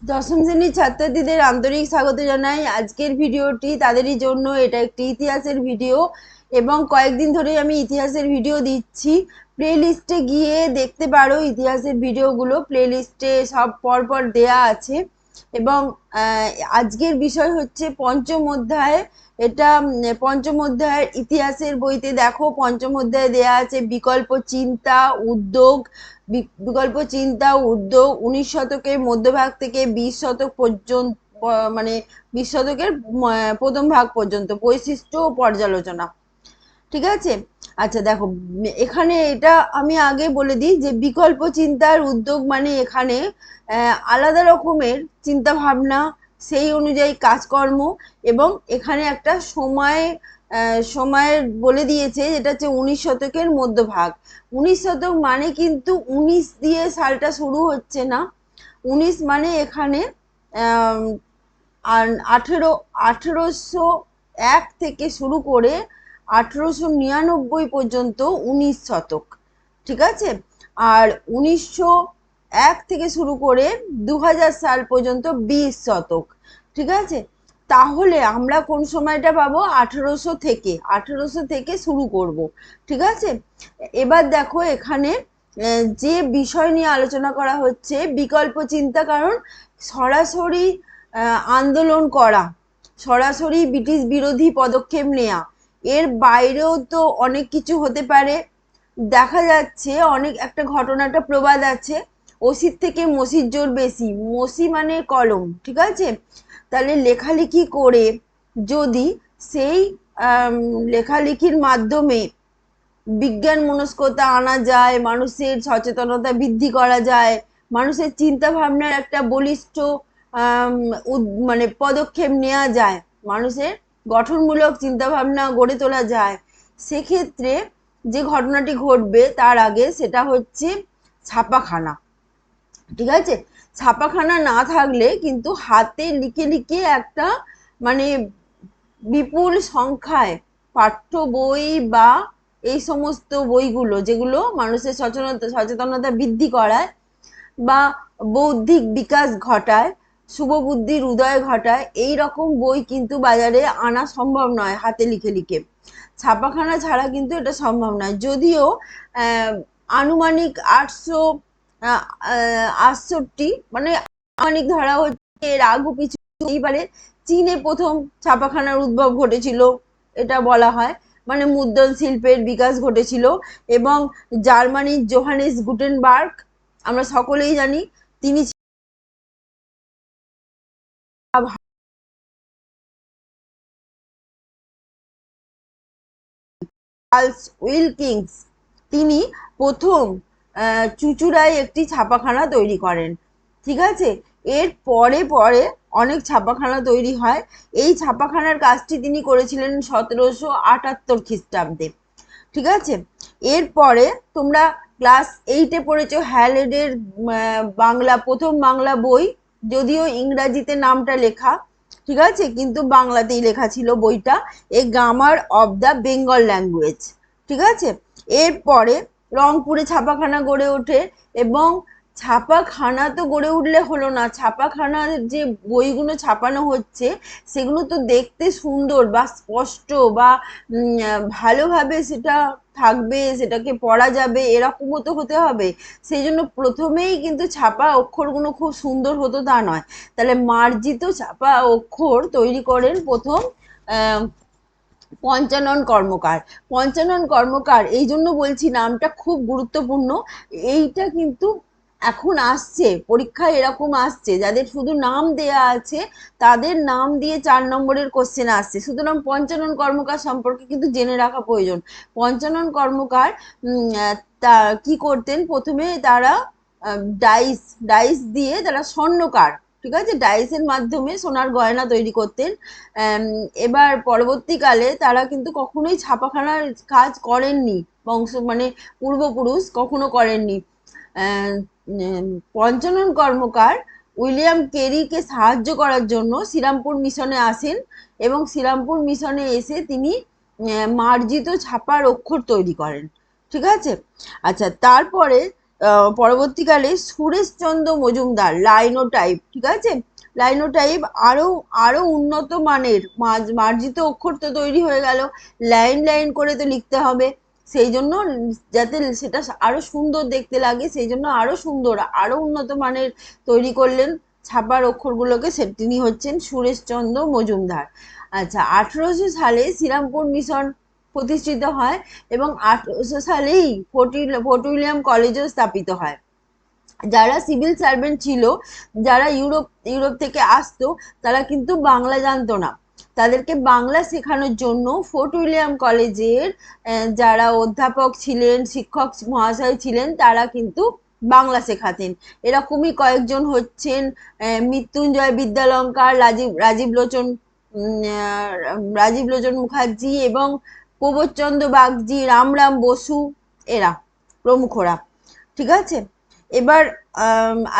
দশম শ্রেণীর ছাত্রছাত্রীদের আন্তরিক স্বাগত জানাই। আজকের ভিডিওটি তাদেরই জন্য। এটা একটি ইতিহাসের ভিডিও এবং কয়েকদিন ধরে আমি ইতিহাসের ভিডিও দিচ্ছি। প্লে লিস্টে গিয়ে দেখতে পারো, ইতিহাসের ভিডিওগুলো প্লে লিস্টে সব পরপর দেয়া আছে। এবং আজকের বিষয় হচ্ছে পঞ্চম অধ্যায়। এটা পঞ্চম অধ্যায়ের ইতিহাসের বইতে দেখো, পঞ্চম অধ্যায়ে দেয়া আছে বিকল্প চিন্তা, উদ্যোগ। বিকল্প চিন্তা উদ্যোগ 19 শতকের মধ্যভাগ থেকে 20 শতক পর্যন্ত, মানে 20 শতকের প্রথম ভাগ পর্যন্ত বৈশিষ্ট্য ও পর্যালোচনা। ঠিক আছে। আচ্ছা দেখো, এখানে এটা আমি আগে বলে দিই যে বিকল্প চিন্তার উদ্যোগ মানে এখানে আলাদা রকমের চিন্তা ভাবনা, সেই অনুযায়ী কাজকর্ম, এবং এখানে একটা সময়ের বলে দিয়েছে, যেটা হচ্ছে 19 শতকের মধ্যভাগ। 19 শতক মানে কিন্তু 19 দিয়ে সালটা শুরু হচ্ছে না। 19 মানে এখানে আর 1801 থেকে শুরু করে 1899 পর্যন্ত 19 শতক। ঠিক আছে। আর 1901 থেকে শুরু করে 2000 সাল পর্যন্ত 20 শতক। ঠিক আছে। তাহলে আমরা কোন সময়টা পাবো? 1800 থেকে শুরু করব। ঠিক আছে। এবার দেখো এখানে যে বিষয় নিয়ে আলোচনা করা হচ্ছে বিকল্প চিন্তা, কারণ সরাসরি আন্দোলন করা, সরাসরি ব্রিটিশ বিরোধী পদক্ষেপ নেওয়া, এর বাইরেও তো অনেক কিছু হতে পারে। দেখা যাচ্ছে অনেক একটা ঘটনা, একটা প্রবাদ আছে, ওসির থেকে মসির জোর বেশি। মসি মানে কলম। ঠিক আছে। তাহলে লেখালেখি করে যদি সেই লেখালেখির মাধ্যমে বিজ্ঞান মনস্কতা আনা যায়, মানুষের সচেতনতা বৃদ্ধি করা যায়, মানুষের চিন্তা ভাবনার একটা বলিষ্ঠ মানে পদক্ষেপ নেওয়া যায়, মানুষের গঠনমূলক চিন্তা ভাবনা গড়ে তোলা যায়, সেক্ষেত্রে যে ঘটনাটি ঘটবে তার আগে সেটা হচ্ছে ছাপাখানা। ঠিক আছে। ছাপাখানা না থাকলে কিন্তু হাতে লিখে লিখে একটা, মানে বিপুল সংখ্যায় পাঠ্য বই বা এই সমস্ত বইগুলো যেগুলো মানুষের সচেতনতা বৃদ্ধি করায় বা বৌদ্ধিক বিকাশ ঘটায়, শুভবুদ্ধির উদয় ঘটায়, এই রকম বই কিন্তু বাজারে আনা সম্ভব নয় হাতে লিখে লিখে। ছাপাখানা ছাড়া কিন্তু এটা সম্ভব নয়। যদিও আনুমানিক 868, মানে আনুমানিক ধরা হচ্ছে এর আগু পিছু এইবারে চীনে প্রথম ছাপাখানার উদ্ভব ঘটেছিল, এটা বলা হয়। মানে মুদ্রণ শিল্পের বিকাশ ঘটেছিল। এবং জার্মানির জোহানেস গুটেনবার্গ, আমরা সকলেই জানি, তিনি চার্লস উইলকিন্স, তিনি প্রথম চুঁচুড়ায় একটি ছাপাখানা তৈরি করেন। ঠিক আছে। এর পরে পরে অনেক ছাপাখানা তৈরি হয়। এই ছাপাখানার কাজটি তিনি করেছিলেন 1778 খ্রিস্টাব্দে। ঠিক আছে। এরপরে তোমরা ক্লাস 8-এ পড়েছো হ্যালেডের বাংলা, প্রথম বাংলা বই, যদিও ইংরাজিতে নামটা লেখা, ঠিক আছে, কিন্তু বাংলাতেই লেখা ছিল বইটা, a grammar of the Bengal language. ঠিক আছে। এরপরে রংপুরে ছাপাখানা গড়ে ওঠে। এবং ছাপাখানা তো গড়ে উঠলে হলো না, ছাপাখানার যে বইগুলো ছাপানো হচ্ছে সেগুলো তো দেখতে সুন্দর বা স্পষ্ট বা ভালোভাবে সেটা থাকবে, সেটাকে পড়া যাবে, এরকমও তো হতে হবে। সেই জন্য প্রথমেই কিন্তু ছাপা অক্ষরগুলো খুব সুন্দর হতো তা নয়। তাহলে মার্জিত ছাপা অক্ষর তৈরি করেন প্রথম পঞ্চানন কর্মকার। পঞ্চানন কর্মকার এই জন্য বলছি নামটা খুব গুরুত্বপূর্ণ। এইটা কিন্তু এখন আসছে পরীক্ষায়, এরকম আসছে যাদের শুধু নাম দেয়া আছে তাদের নাম দিয়ে 4 নম্বরের কোশ্চেন আসছে। সুতরাং পঞ্চানন কর্মকার সম্পর্কে কিন্তু জেনে রাখা প্রয়োজন। পঞ্চানন কর্মকার তা কি করতেন? প্রথমে তারা ডাইস ডাইস দিয়ে তারা স্বর্ণকার, ঠিক আছে, ডাইসের মাধ্যমে সোনার গয়না তৈরি করতেন। এবার পরবর্তীকালে তারা কিন্তু কখনোই ছাপাখানার কাজ করেননি, মানে পূর্বপুরুষ কখনো করেননি। পঞ্চানন কর্মকার উইলিয়াম কেরিকে সাহায্য করার জন্য শ্রীরামপুর মিশনে আসেন এবং শ্রীরামপুর মিশনে এসে তিনি মার্জিত ছাপার অক্ষর তৈরি করেন। ঠিক আছে। আচ্ছা, তারপরে পরবর্তীকালে সুরেশচন্দ্র মজুমদার লাইনোটাইপ, ঠিক আছে, লাইনোটাইপ আরো আরো উন্নত মানের মার্জিত অক্ষর তো তৈরি হয়ে গেল, লাইন লাইন করে তো লিখতে হবে, সেই জন্য যাতে সেটা আরো সুন্দর দেখতে লাগে সেই জন্য আরো সুন্দর আরো উন্নত মানের তৈরি করলেন ছাপার অক্ষরগুলোকে, তিনি হচ্ছেন সুরেশচন্দ্র মজুমদার। আচ্ছা, 1800 সালে শ্রীরামপুর মিশন প্রতিষ্ঠিত হয় এবং 1800 সালেই ফোর্ট উইলিয়াম কলেজও স্থাপিত হয়। যারা সিভিল সার্ভেন্ট ছিল, যারা ইউরোপ থেকে আসতো, তারা কিন্তু বাংলা জানতো না, তাদেরকে বাংলা শেখানোর জন্য ফোর্ট উইলিয়াম কলেজের যারা অধ্যাপক ছিলেন, শিক্ষক মহাশয় ছিলেন, তারা কিন্তু বাংলা শেখাতেন। এরকমই কয়েকজন হচ্ছেন মৃত্যুঞ্জয় বিদ্যালঙ্কার, রাজীব লোচন মুখার্জি এবং প্রবোধচন্দ্র বাগজি, রামরাম বসু, এরা প্রমুখরা, ঠিক আছে। এবার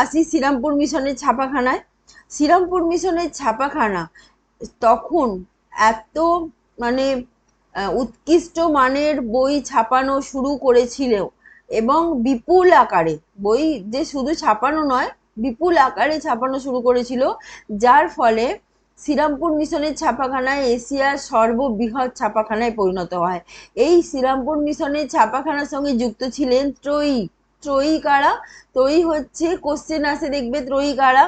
আসি শ্রীরামপুর মিশনের ছাপাখানায়। শ্রীরামপুর মিশনের ছাপাখানা তখন এত মানে উৎকৃষ্ট মানের বই ছাপানো শুরু করেছিল এবং বিপুল আকারে বই, যে শুধু ছাপানো নয় বিপুল আকারে ছাপানো শুরু করেছিল, যার ফলে শ্রীরামপুর মিশনের ছাপাখানা এশিয়ার সর্ববৃহৎ ছাপাখানায় পরিণত হয়। এই শ্রীরামপুর মিশনের ছাপাখানার সঙ্গে যুক্ত ছিলেন ত্রয়ী। ত্রয়ী কারা? ত্রয়ী হচ্ছে, কোশ্চেন আসে দেখবে, ত্রয়ী কারা?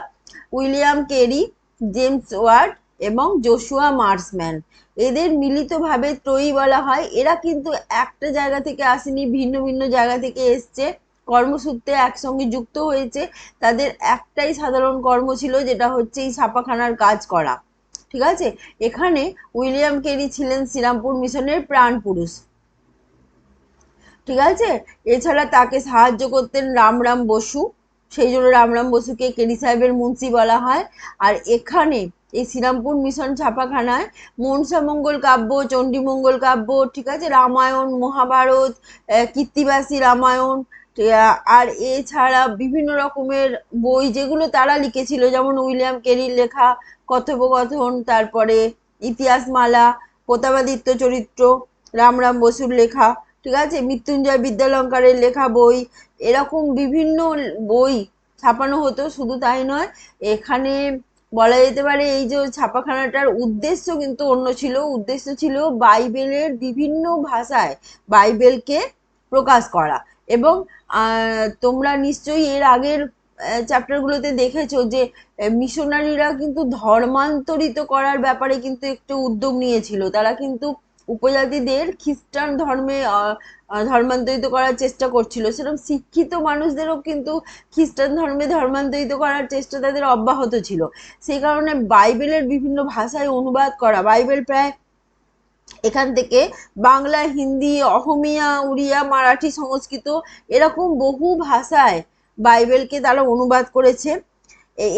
উইলিয়াম কেরি, জেমস ওয়ার্ড এবং জোশুয়া মার্সম্যান, এদের মিলিতভাবে ত্রয়ী বলা হয়। এরা কিন্তু একটা জায়গা থেকে আসেনি, ভিন্ন ভিন্ন জায়গা থেকে এসছে, কর্মসূত্রে একসঙ্গে যুক্ত হয়েছে, তাদের একটাই সাধারণ কর্ম ছিল, যেটা হচ্ছে এই ছাপাখানার কাজ করা, ঠিক আছে। এখানে উইলিয়াম কেরি ছিলেন শ্রীরামপুর মিশনের প্রাণ পুরুষ, ঠিক আছে। এছাড়া তাকে সাহায্য করতেন রামরাম বসু, সেই জন্য রামরাম বসুকে কেরি সাহেবের মুন্সি বলা হয়। আর এখানে এই শ্রীরামপুর মিশন ছাপাখানায় মনসামঙ্গল কাব্য, চণ্ডীমঙ্গল কাব্য, ঠিক আছে, রামায়ণ, মহাভারত, কীর্তিবাসী রামায়ণ, আর এছাড়া বিভিন্ন রকমের বই যেগুলো তারা লিখেছিল, যেমন উইলিয়াম কেরির লেখা কথোপকথন, তারপরে ইতিহাসমালা, প্রতাপাদিত্য চরিত্র, রামরাম বসুর লেখা, ঠিক আছে, মৃত্যুঞ্জয় বিদ্যালঙ্কারের লেখা বই, এরকম বিভিন্ন বই ছাপানো হতো। শুধু তাই নয়, এখানে বলা যেতে পারে এই যে ছাপাখানাটার উদ্দেশ্য কিন্তু অন্য ছিল, উদ্দেশ্য ছিল বাইবেলের বিভিন্ন ভাষায় বাইবেলকে প্রকাশ করা। এবং তোমরা নিশ্চয়ই এর আগের চ্যাপ্টারগুলোতে দেখেছো যে মিশনারিরা কিন্তু ধর্মান্তরিত করার ব্যাপারে কিন্তু একটু উদ্যোগ নিয়েছিল, তারা কিন্তু উপজাতিদের খ্রিস্টান ধর্মে ধর্মান্তরিত করার চেষ্টা করছিল, সেরকম শিক্ষিত মানুষদেরও কিন্তু খ্রিস্টান ধর্মে ধর্মান্তরিত করার চেষ্টা তাদের অব্যাহত ছিল। সেই কারণে বাইবেলের বিভিন্ন ভাষায় অনুবাদ করা, বাইবেল প্রায় এখান থেকে বাংলা, হিন্দি, অহমিয়া, উড়িয়া, মারাঠি, সংস্কৃত, এরকম বহু ভাষায় বাইবেলকে তারা অনুবাদ করেছে।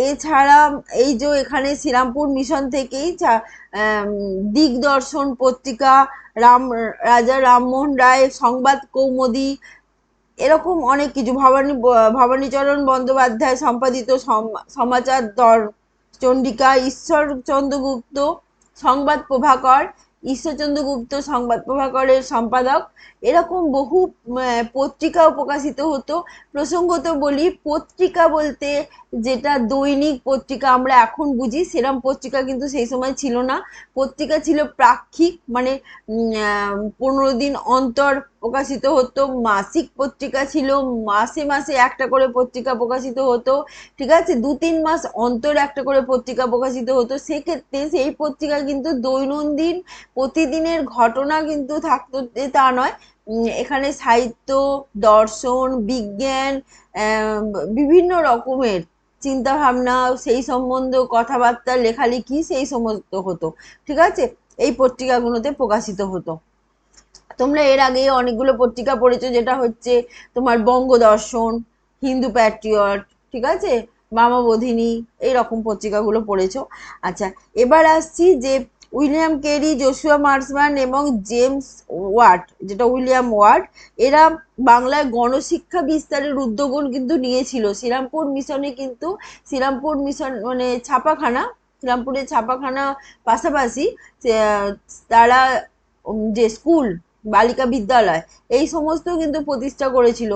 এছাড়া এই যে এখানে শ্রীরামপুর মিশন থেকেই দিগদর্শন পত্রিকা, রাজা রামমোহন রায়, সংবাদ কৌমুদী, এরকম অনেক কিছু, ভবানীচরণ বন্দ্যোপাধ্যায় সম্পাদিত সমাচার চন্ডিকা, ঈশ্বরচন্দ্র গুপ্ত সংবাদ প্রভাকর, ঈশ্বরচন্দ্র গুপ্ত সংবাদ প্রভাকরের সম্পাদক, এরকম বহু পত্রিকাও প্রকাশিত হতো। প্রসঙ্গত বলি, পত্রিকা বলতে যেটা দৈনিক পত্রিকা আমরা এখন বুঝি, সেরকম পত্রিকা কিন্তু সেই সময় ছিল না। পত্রিকা ছিল পাক্ষিক, মানে 15 দিন অন্তর প্রকাশিত হতো। মাসিক পত্রিকা ছিল, মাসে মাসে একটা করে পত্রিকা প্রকাশিত হতো, ঠিক আছে, 2-3 মাস অন্তর একটা করে পত্রিকা প্রকাশিত হতো। সেক্ষেত্রে সেই পত্রিকা কিন্তু দৈনন্দিন প্রতিদিনের ঘটনা কিন্তু থাকতো তা নয়, এখানে সাহিত্য, দর্শন, বিজ্ঞান, বিভিন্ন রকমের চিন্তা ভাবনা, সেই সম্বন্ধে কথাবার্তা, লেখালেখি, সেই সমস্ত হতো, ঠিক আছে, এই পত্রিকাগুলোতে প্রকাশিত হতো। তোমরা এর আগে অনেকগুলো পত্রিকা পড়েছো, যেটা হচ্ছে তোমার বঙ্গদর্শন, হিন্দু প্যাট্রিয়ট, ঠিক আছে, মামাবোধিনী, এইরকম পত্রিকাগুলো পড়েছো। আচ্ছা, এবার আসছি যে উইলিয়াম কেরি, জোশুয়া মার্সম্যান এবং জেমস ওয়াট, যেটা উইলিয়াম ওয়াট, এরা বাংলায় গণশিক্ষা বিস্তারের উদ্যোগ কিন্তু নিয়েছিল। শ্রীরামপুর মিশনে কিন্তু শ্রীরামপুর মিশন মানে ছাপাখানা, শ্রীরামপুরের ছাপাখানা পাশাপাশি তারা যে স্কুল, বালিকা বিদ্যালয়, এই সমস্ত কিন্তু প্রতিষ্ঠা করেছিল।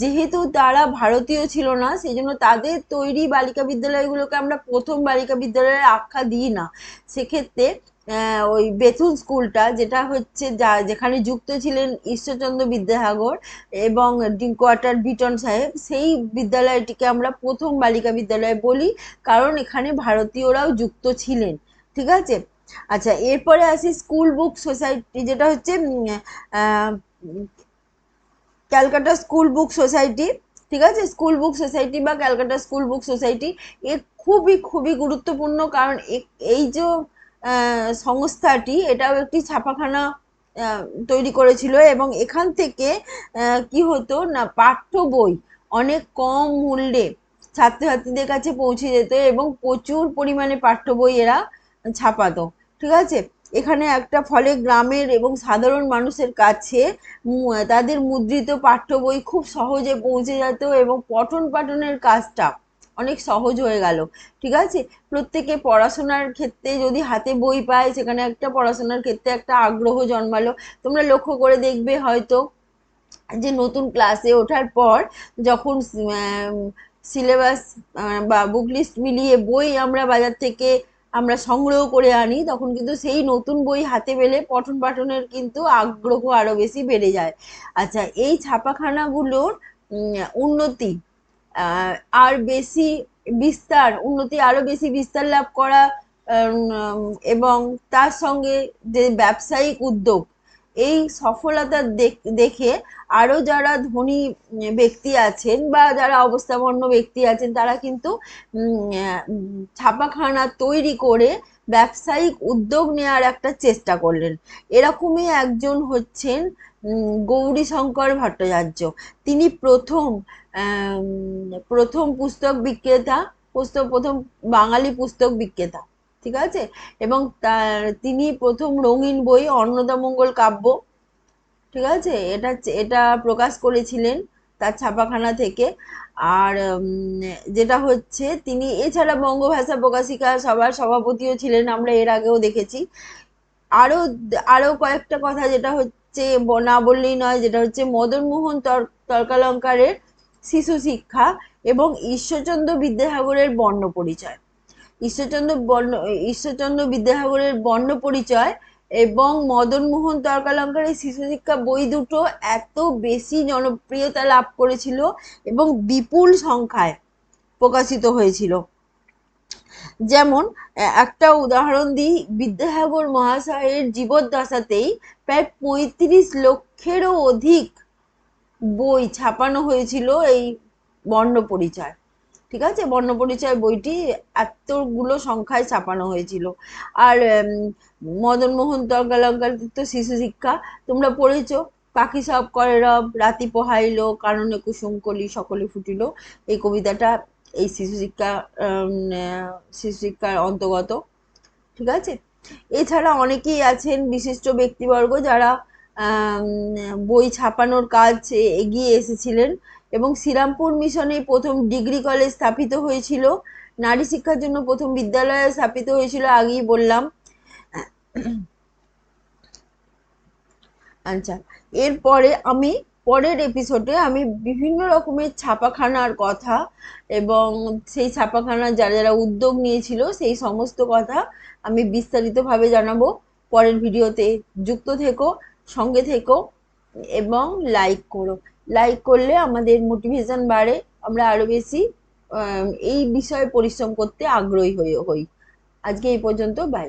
যেহেতু তারা ভারতীয় ছিল না, সেই জন্য তাদের তৈরি বালিকা বিদ্যালয়গুলোকে আমরা প্রথম বালিকা বিদ্যালয়ের আখ্যা দিই না। সেক্ষেত্রে ওই বেথুন স্কুলটা, যেটা হচ্ছে যেখানে যুক্ত ছিলেন ঈশ্বরচন্দ্র বিদ্যাসাগর এবং কোয়ার্টার বিটন সাহেব, সেই বিদ্যালয়টিকে আমরা প্রথম বালিকা বিদ্যালয় বলি, কারণ এখানে ভারতীয়রাও যুক্ত ছিলেন। ঠিক আছে। আচ্ছা, এরপরে আসি স্কুল বুক সোসাইটি, যেটা হচ্ছে ক্যালকাটা স্কুল বুক সোসাইটি। ঠিক আছে, স্কুল বুক সোসাইটি বা ক্যালকাটা স্কুল বুক সোসাইটি এ খুবই খুবই গুরুত্বপূর্ণ, কারণ এই যে সংস্থাটি, এটাও একটি ছাপাখানা তৈরি করেছিল, এবং এখান থেকে কি হতো না, পাঠ্য বই অনেক কম মূল্যে ছাত্রছাত্রীদের কাছে পৌঁছে যেত এবং প্রচুর পরিমাণে পাঠ্য বই এরা ছাপাতো। ঠিক আছে। এখানে একটা ফলে গ্রামের এবং সাধারণ মানুষের কাছে তাদের মুদ্রিত পাঠ্য বই খুব সহজে পৌঁছে যেত এবং পঠন পাঠনের কাজটা অনেক সহজ হয়ে গেল। ঠিক আছে। প্রত্যেকে পড়াশোনার ক্ষেত্রে যদি হাতে বই পায়, সেখানে একটা পড়াশোনার ক্ষেত্রে একটা আগ্রহ জন্মালো। তোমরা লক্ষ্য করে দেখবে হয়তো যে নতুন ক্লাসে ওঠার পর যখন সিলেবাস বা বুক লিস্ট মিলিয়ে বই আমরা বাজার থেকে আমরা সংগ্রহ করে আনি, তখন কিন্তু সেই নতুন বই হাতে পেলে পঠন পাঠনের কিন্তু আগ্রহ আরো বেশি বেড়ে যায়। আচ্ছা, এই ছাপাখানাগুলোর উন্নতি আর বেশি উন্নতি আরো বেশি বিস্তার লাভ করা, এবং তার সঙ্গে যে ব্যবসায়িক উদ্যোগ, এই সফলতা দেখে আরো যারা ধনী ব্যক্তি আছেন বা যারা অবস্থাপন্ন ব্যক্তি আছেন, তারা কিন্তু ছাপাখানা তৈরি করে ব্যবসায়িক উদ্যোগ নেওয়ার একটা চেষ্টা করলেন। এরকমই একজন হচ্ছেন গৌরীশঙ্কর ভট্টাচার্য। তিনি প্রথম পুস্তক বিক্রেতা, প্রথম বাঙালি পুস্তক বিক্রেতা। ঠিক আছে। এবং তিনি প্রথম রঙিন বই অন্নদামঙ্গল কাব্য, ঠিক আছে, এটা এটা প্রকাশ করেছিলেন তার ছাপাখানা থেকে। আর যেটা হচ্ছে, তিনি এছাড়া বঙ্গভাষা প্রকাশিকা সভার সভাপতিও ছিলেন, আমরা এর আগেও দেখেছি। আরো আরো কয়েকটা কথা যেটা হচ্ছে না বললেই নয়, যেটা হচ্ছে মদনমোহন তর্কালঙ্কারের শিশু শিক্ষা এবং ঈশ্বরচন্দ্র বিদ্যাসাগরের বর্ণ পরিচয়। ঈশ্বরচন্দ্র বিদ্যাসাগরের বর্ণ পরিচয় এবং মদনমোহন তর্কালঙ্কারের শিশু শিক্ষা বই দুটো এত বেশি জনপ্রিয়তা লাভ করেছিল এবং বিপুল সংখ্যায় প্রকাশিত হয়েছিল। যেমন একটা উদাহরণ দিই, বিদ্যাসাগর মহাশয়ের জীবদ্দশাতেই প্রায় ৩৫ লক্ষেরও অধিক বই ছাপানো হয়েছিল এই বর্ণ পরিচয়। ঠিক আছে, বর্ণ পরিচয় বইটি এতগুলো সংখ্যায় ছাপানো হয়েছিল। আর মদনমোহন তর্কালঙ্কার তো শিশু শিক্ষা তোমরা পড়েছো, পাখি সব করে রব, রাতি পোহাইলো, কাননে কুসুম কলি, সকলে ফুটিল, এই কবিতাটা এই শিশু শিক্ষার অন্তর্গত। ঠিক আছে। এছাড়া অনেকেই আছেন বিশিষ্ট ব্যক্তিবর্গ যারা বই ছাপানোর কাজ এগিয়ে এসেছিলেন, এবং শ্রীরামপুর মিশনে প্রথম ডিগ্রি কলেজ স্থাপিত হয়েছিল, নারী শিক্ষার জন্য প্রথম বিদ্যালয় স্থাপিত হয়েছিল, আগেই বললাম। আচ্ছা, এরপরে আমি পরের এপিসোডে আমি বিভিন্ন রকমের ছাপাখানার কথা এবং সেই ছাপাখানার যারা যারা উদ্যোগ নিয়েছিল সেই সমস্ত কথা আমি বিস্তারিতভাবে জানাবো। পরের ভিডিওতে যুক্ত থেকো, সঙ্গে থেকো এবং লাইক করো। লাইক করলে আমাদের মোটিভেশন বাড়ে, আমরা আরো বেশি এই বিষয়ে পরিশ্রম করতে আগ্রহী হই। আজকে এই পর্যন্ত, বাই।